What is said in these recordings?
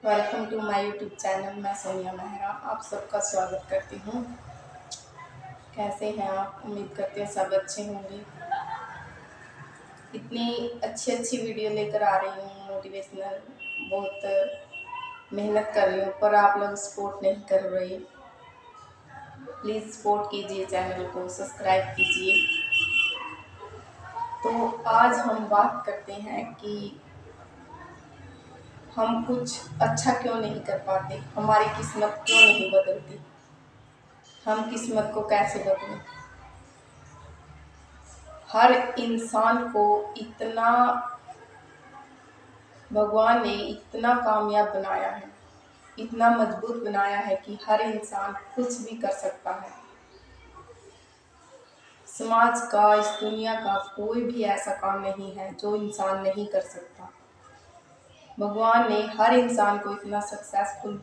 Welcome to my YouTube channel. मैं सोनिया मेहरा आप सबका स्वागत करती हूँ। कैसे हैं आप? उम्मीद करते हैं सब अच्छे होंगे। इतनी अच्छी अच्छी वीडियो लेकर आ रही हूँ, मोटिवेशनल। बहुत मेहनत कर रही हूँ पर आप लोग सपोर्ट नहीं कर रहे। प्लीज़ सपोर्ट कीजिए, चैनल को सब्सक्राइब कीजिए। तो आज हम बात करते हैं कि हम कुछ अच्छा क्यों नहीं कर पाते, हमारी किस्मत क्यों नहीं बदलती, हम किस्मत को कैसे बदलें। हर इंसान को इतना भगवान ने इतना कामयाब बनाया है, इतना मजबूत बनाया है कि हर इंसान कुछ भी कर सकता है। समाज का, इस दुनिया का कोई भी ऐसा काम नहीं है जो इंसान नहीं कर सकता। भगवान ने हर इंसान को इतना सक्सेसफुल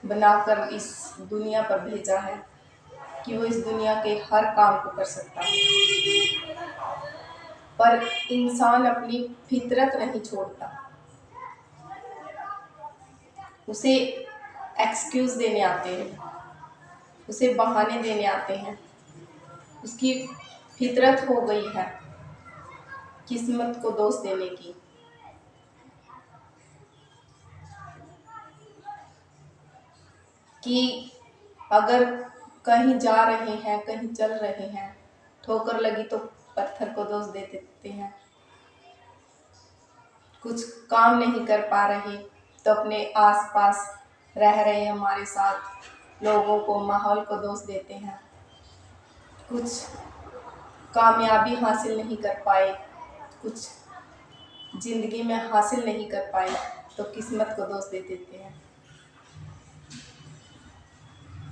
बनाकर इस दुनिया पर भेजा है कि वो इस दुनिया के हर काम को कर सकता है। पर इंसान अपनी फितरत नहीं छोड़ता, उसे एक्सक्यूज देने आते हैं, उसे बहाने देने आते हैं। उसकी फितरत हो गई है किस्मत को दोष देने की। कि अगर कहीं जा रहे हैं, कहीं चल रहे हैं, ठोकर लगी तो पत्थर को दोष दे देते हैं। कुछ काम नहीं कर पा रहे तो अपने आसपास रह रहे हमारे साथ लोगों को, माहौल को दोष देते हैं। कुछ कामयाबी हासिल नहीं कर पाए, कुछ जिंदगी में हासिल नहीं कर पाए तो किस्मत को दोष दे देते हैं।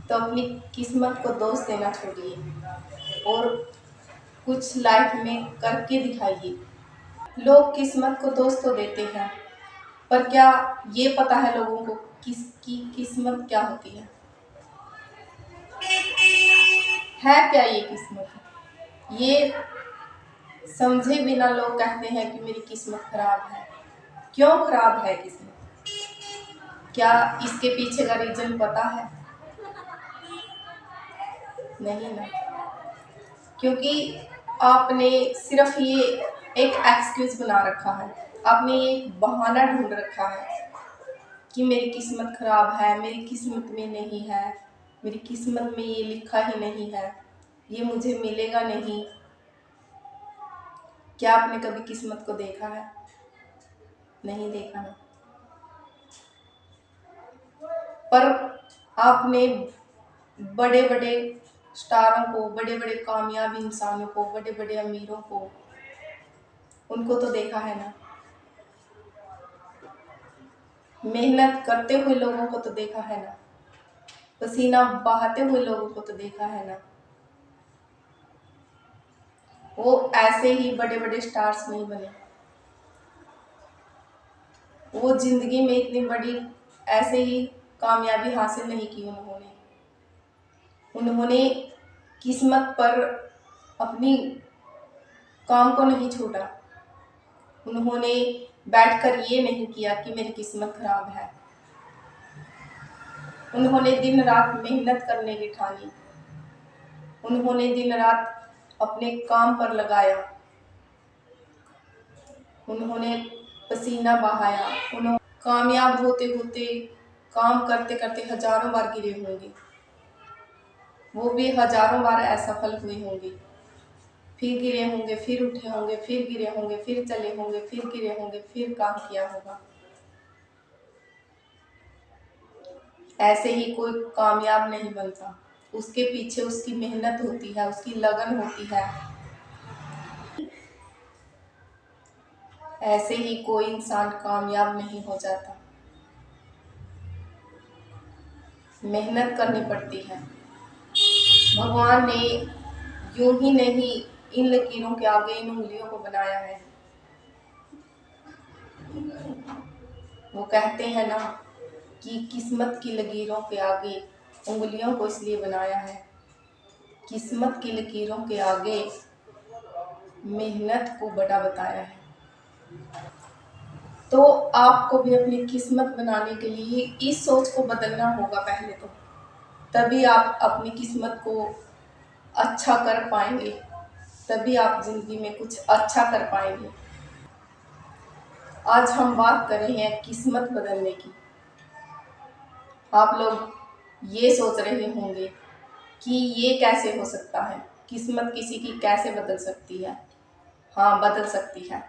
तो अपनी किस्मत को दोष देना छोड़िए और कुछ लाइफ में करके दिखाइए। लोग किस्मत को दोष तो देते हैं, पर क्या ये पता है लोगों को किसकी किस्मत क्या होती है क्या ये किस्मत? ये समझे बिना लोग कहते हैं कि मेरी किस्मत खराब है। क्यों खराब है किस्मत? क्या इसके पीछे का रीजन पता है? नहीं ना, क्योंकि आपने सिर्फ ये एक एक्सक्यूज बना रखा है, आपने ये बहाना ढूंढ रखा है कि मेरी किस्मत खराब है, मेरी किस्मत में नहीं है, मेरी किस्मत में ये लिखा ही नहीं है, ये मुझे मिलेगा नहीं। क्या आपने कभी किस्मत को देखा है? नहीं देखा ना। पर आपने बड़े बड़े स्टारों को, बड़े बड़े कामयाब इंसानों को, बड़े बड़े अमीरों को, उनको तो देखा है ना। मेहनत करते हुए लोगों को तो देखा है ना, पसीना बहाते हुए लोगों को तो देखा है ना। वो ऐसे ही बड़े बड़े स्टार्स नहीं बने, वो जिंदगी में इतनी बड़ी ऐसे ही कामयाबी हासिल नहीं की उन्होंने किस्मत पर अपनी काम को नहीं छोड़ा। उन्होंने बैठकर ये नहीं किया कि मेरी किस्मत खराब है। उन्होंने दिन रात मेहनत करने की ठानी, उन्होंने दिन रात अपने काम पर लगाया, उन्होंने पसीना बहाया। उन्होंने कामयाब होते होते, काम करते करते हजारों बार गिरे होंगे, वो भी हजारों बार असफल हुए होंगे, फिर गिरे होंगे, फिर उठे होंगे, फिर गिरे होंगे, फिर चले होंगे, फिर गिरे होंगे, फिर काम किया होगा। ऐसे ही कोई कामयाब नहीं बनता, उसके पीछे उसकी मेहनत होती है, उसकी लगन होती है। ऐसे ही कोई इंसान कामयाब नहीं हो जाता, मेहनत करनी पड़ती है। भगवान ने यूं ही नहीं इन लकीरों के आगे इन उंगलियों को बनाया है। वो कहते हैं ना कि किस्मत की लकीरों के आगे उंगलियों को इसलिए बनाया है, किस्मत की लकीरों के आगे मेहनत को बड़ा बताया है। तो आपको भी अपनी किस्मत बनाने के लिए इस सोच को बदलना होगा पहले तो, तभी आप अपनी किस्मत को अच्छा कर पाएंगे, तभी आप जिंदगी में कुछ अच्छा कर पाएंगे। आज हम बात कर रहे हैं किस्मत बदलने की। आप लोग ये सोच रहे होंगे कि ये कैसे हो सकता है, किस्मत किसी की कैसे बदल सकती है। हाँ, बदल सकती है।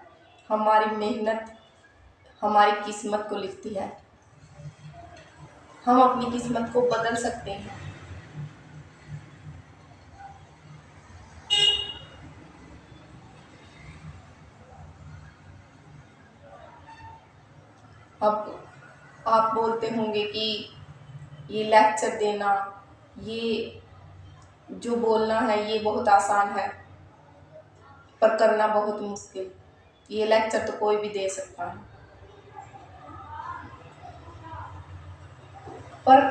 हमारी मेहनत हमारी किस्मत को लिखती है। हम अपनी किस्मत को बदल सकते हैं। अब आप बोलते होंगे कि ये लेक्चर देना, ये जो बोलना है ये बहुत आसान है, पर करना बहुत मुश्किल। ये लेक्चर तो कोई भी दे सकता है, पर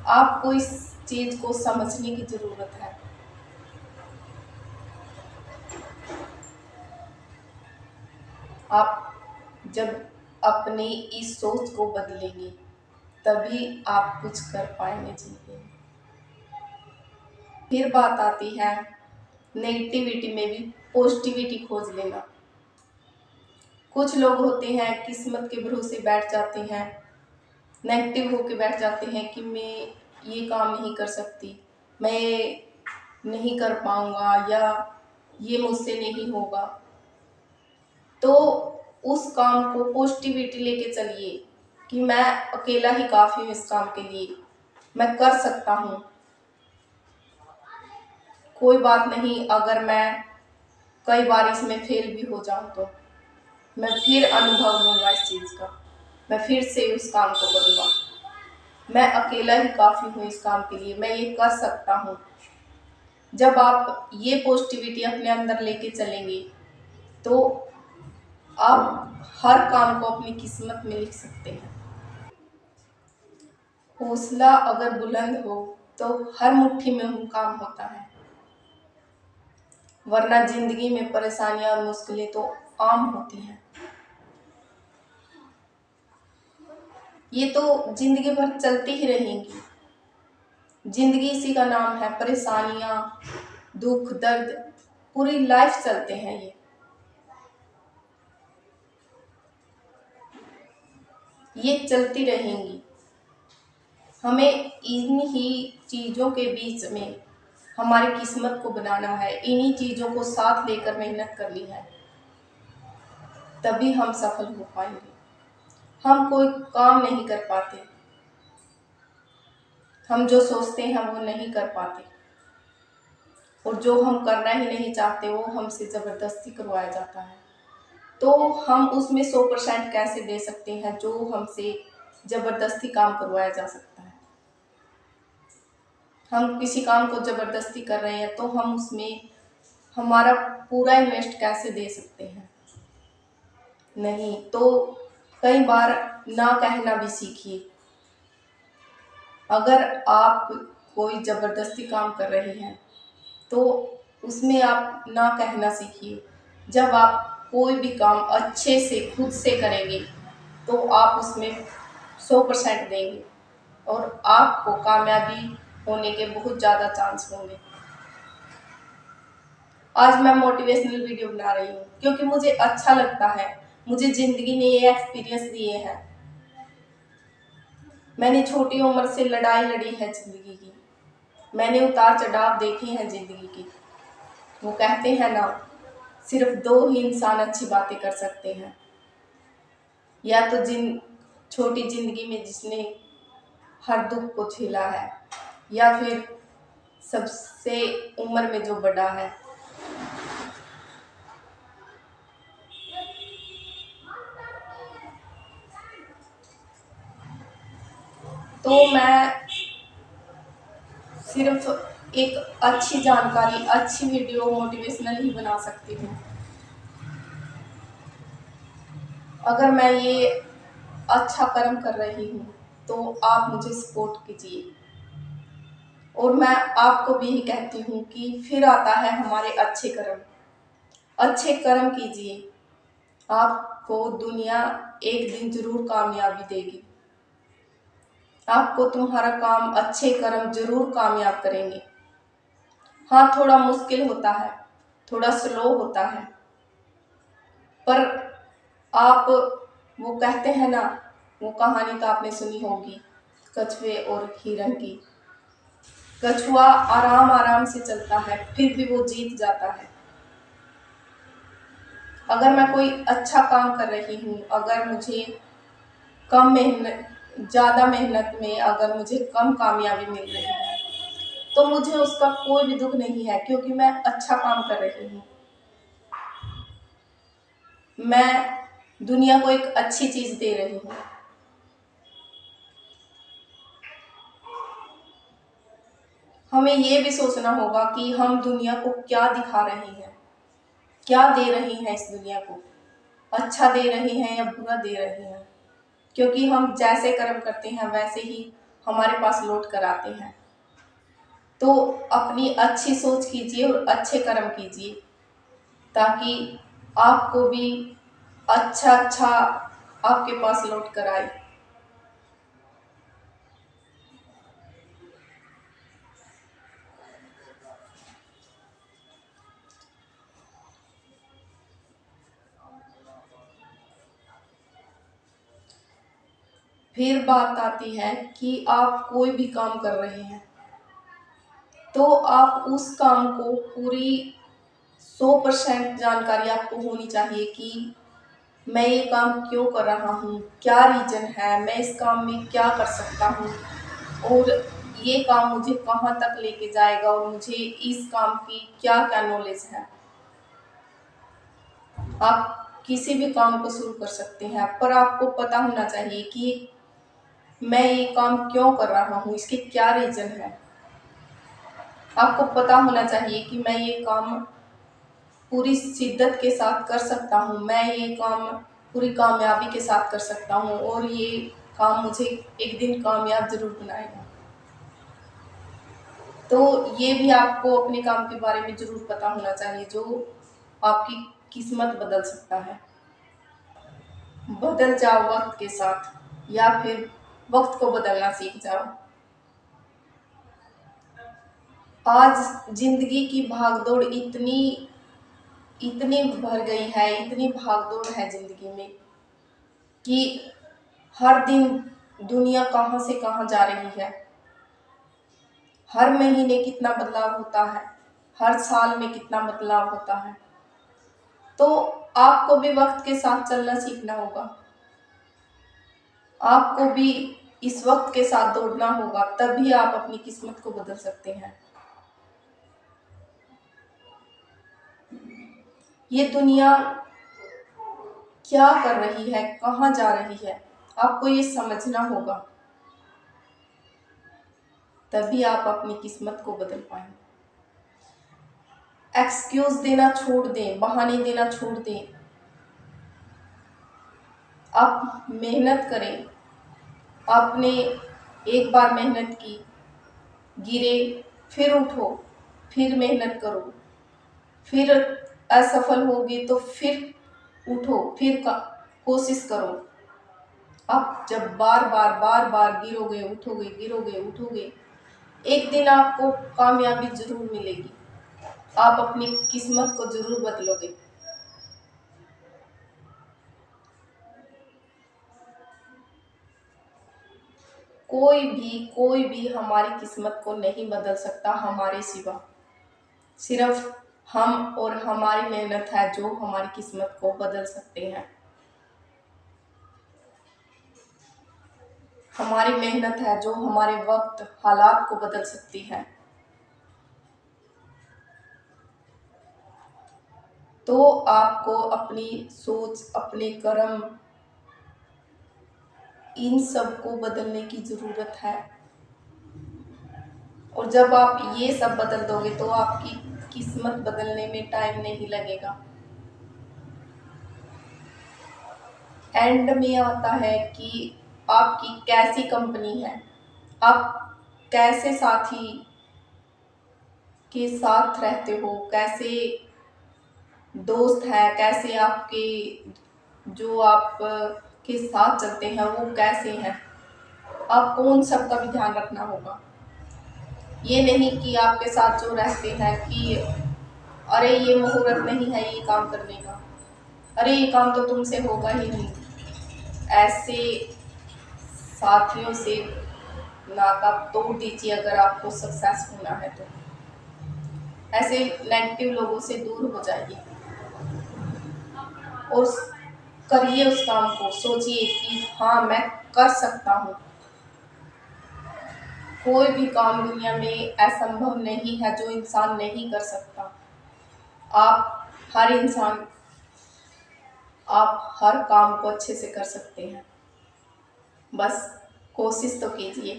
आपको इस चीज को समझने की जरूरत है। आप जब अपनी इस सोच को बदलेंगे तभी आप कुछ कर पाएंगे जिंदगी में। फिर बात आती है नेगेटिविटी में भी पॉजिटिविटी खोज लेना। कुछ लोग होते हैं किस्मत के भरोसे बैठ जाते हैं, नेगेटिव होके बैठ जाते हैं कि मैं ये काम नहीं कर सकती, मैं नहीं कर पाऊंगा, या ये मुझसे नहीं होगा। तो उस काम को पॉजिटिविटी लेके चलिए कि मैं अकेला ही काफ़ी हूँ इस काम के लिए, मैं कर सकता हूँ। कोई बात नहीं, अगर मैं कई बार इसमें फेल भी हो जाऊँ तो मैं फिर अनुभव लूँगा इस चीज़ का, मैं फिर से उस काम को करूँगा। मैं अकेला ही काफ़ी हूँ इस काम के लिए, मैं ये कर सकता हूँ। जब आप ये पॉजिटिविटी अपने अंदर लेके चलेंगे तो आप हर काम को अपनी किस्मत में लिख सकते हैं। हौसला अगर बुलंद हो तो हर मुट्ठी में मुकाम होता है, वरना जिंदगी में परेशानियां और मुश्किलें तो आम होती हैं। ये तो जिंदगी भर चलती ही रहेंगी। जिंदगी इसी का नाम है, परेशानियां, दुख, दर्द, पूरी लाइफ चलते हैं ये चलती रहेंगी। हमें इन ही चीज़ों के बीच में हमारी किस्मत को बनाना है, इन्हीं चीज़ों को साथ लेकर मेहनत करनी है, तभी हम सफल हो पाएंगे। हम कोई काम नहीं कर पाते, हम जो सोचते हैं वो नहीं कर पाते, और जो हम करना ही नहीं चाहते वो हमसे ज़बरदस्ती करवाया जाता है। तो हम उसमें 100% कैसे दे सकते हैं जो हमसे ज़बरदस्ती काम करवाया जा सकता है। हम किसी काम को ज़बरदस्ती कर रहे हैं तो हम उसमें हमारा पूरा इन्वेस्ट कैसे दे सकते हैं? नहीं। तो कई बार ना कहना भी सीखिए। अगर आप कोई ज़बरदस्ती काम कर रहे हैं तो उसमें आप ना कहना सीखिए। जब आप कोई भी काम अच्छे से खुद से करेंगे तो आप उसमें 100% देंगे और आपको कामयाबी होने के बहुत ज़्यादा चांस होंगे। आज मैं मोटिवेशनल वीडियो बना रही हूँ क्योंकि मुझे अच्छा लगता है, मुझे ज़िंदगी ने ये एक्सपीरियंस दिए हैं। मैंने छोटी उम्र से लड़ाई लड़ी है ज़िंदगी की, मैंने उतार चढ़ाव देखे हैं ज़िंदगी की। वो कहते हैं ना, सिर्फ दो ही इंसान अच्छी बातें कर सकते हैं, या तो छोटी ज़िंदगी में जिसने हर दुख को झेला है, या फिर सबसे उम्र में जो बड़ा है। तो मैं सिर्फ एक अच्छी जानकारी, अच्छी वीडियो मोटिवेशनल ही बना सकती हूँ। अगर मैं ये अच्छा कर्म कर रही हूँ तो आप मुझे सपोर्ट कीजिए। और मैं आपको भी यही कहती हूँ कि फिर आता है हमारे अच्छे कर्म। अच्छे कर्म कीजिए, आपको दुनिया एक दिन जरूर कामयाबी देगी। आपको तुम्हारा काम, अच्छे कर्म जरूर कामयाब करेंगे। हाँ, थोड़ा मुश्किल होता है, थोड़ा स्लो होता है, पर आप, वो कहते हैं ना, वो कहानी तो आपने सुनी होगी, कछुए और हिरण की। कछुआ आराम आराम से चलता है, फिर भी वो जीत जाता है। अगर मैं कोई अच्छा काम कर रही हूँ, अगर मुझे कम मेहनत, ज़्यादा मेहनत में अगर मुझे कम कामयाबी मिल रही है, तो मुझे उसका कोई भी दुख नहीं है, क्योंकि मैं अच्छा काम कर रही हूँ। मैं दुनिया को एक अच्छी चीज दे रही हूँ। हमें ये भी सोचना होगा कि हम दुनिया को क्या दिखा रहे हैं, क्या दे रहे हैं इस दुनिया को, अच्छा दे रहे हैं या बुरा दे रहे हैं। क्योंकि हम जैसे कर्म करते हैं वैसे ही हमारे पास लौट कर आते हैं। तो अपनी अच्छी सोच कीजिए और अच्छे कर्म कीजिए, ताकि आपको भी अच्छा अच्छा आपके पास लौट कर आए। फिर बात आती है कि आप कोई भी काम कर रहे हैं, तो आप उस काम को पूरी 100% जानकारी आपको होनी चाहिए कि मैं ये काम क्यों कर रहा हूँ, क्या रीजन है, मैं इस काम में क्या कर सकता हूँ, और ये काम मुझे कहाँ तक लेके जाएगा, और मुझे इस काम की क्या क्या नॉलेज है। आप किसी भी काम को शुरू कर सकते हैं, पर आपको पता होना चाहिए कि मैं ये काम क्यों कर रहा हूँ, इसके क्या रीजन है। आपको पता होना चाहिए कि मैं ये काम पूरी शिद्दत के साथ कर सकता हूँ, मैं ये काम पूरी कामयाबी के साथ कर सकता हूँ, और ये काम मुझे एक दिन कामयाब जरूर बनाएगा। तो ये भी आपको अपने काम के बारे में जरूर पता होना चाहिए, जो आपकी किस्मत बदल सकता है। बदल जाओ वक्त के साथ, या फिर वक्त को बदलना सीख जाओ। आज जिंदगी की भागदौड़ इतनी इतनी भर गई है, इतनी भागदौड़ है जिंदगी में, कि हर दिन दुनिया कहाँ से कहाँ जा रही है। हर महीने कितना बदलाव होता है, हर साल में कितना बदलाव होता है। तो आपको भी वक्त के साथ चलना सीखना होगा, आपको भी इस वक्त के साथ दौड़ना होगा, तभी आप अपनी किस्मत को बदल सकते हैं। ये दुनिया क्या कर रही है, कहाँ जा रही है, आपको ये समझना होगा, तभी आप अपनी किस्मत को बदल पाएंगे। एक्सक्यूज देना छोड़ दें, बहाने देना छोड़ दें। आप मेहनत करें। आपने एक बार मेहनत की, गिरे, फिर उठो, फिर मेहनत करो, फिर असफल होगी तो फिर उठो, फिर कोशिश करो। आप जब बार बार गिरोगे उठोगे, गिरोगे उठोगे, एक दिन आपको कामयाबी जरूर मिलेगी। आप अपनी किस्मत को जरूर बदलोगे। कोई भी हमारी किस्मत को नहीं बदल सकता हमारे सिवा। सिर्फ हम और हमारी मेहनत है जो हमारी किस्मत को बदल सकते हैं। हमारी मेहनत है जो हमारे वक्त, हालात को बदल सकती है। तो आपको अपनी सोच, अपने कर्म, इन सब को बदलने की जरूरत है। और जब आप ये सब बदल दोगे तो आपकी किस्मत बदलने में टाइम नहीं लगेगा। एंड में आता है कि आपकी कैसी कंपनी है, आप कैसे साथी के साथ रहते हो, कैसे दोस्त है, कैसे आपके जो आप के साथ चलते हैं वो कैसे हैं, आपको उन सब का भी ध्यान रखना होगा। ये नहीं कि आपके साथ जो रहते हैं कि अरे ये मुहूर्त नहीं है ये काम करने का, अरे ये काम तो तुमसे होगा ही नहीं, ऐसे साथियों से नाता तोड़ दीजिए अगर आपको सक्सेस होना है तो। ऐसे नेगेटिव लोगों से दूर हो जाइए और करिए उस काम को, सोचिए कि हाँ मैं कर सकता हूँ। कोई भी काम दुनिया में असंभव नहीं है जो इंसान नहीं कर सकता। आप हर इंसान आप हर काम को अच्छे से कर सकते हैं, बस कोशिश तो कीजिए।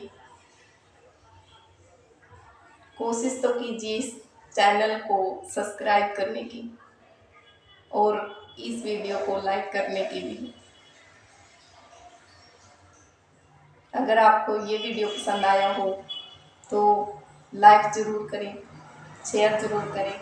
कोशिश तो कीजिए इस चैनल को सब्सक्राइब करने की और इस वीडियो को लाइक करने की भी। अगर आपको ये वीडियो पसंद आया हो तो लाइक ज़रूर करें, शेयर ज़रूर करें।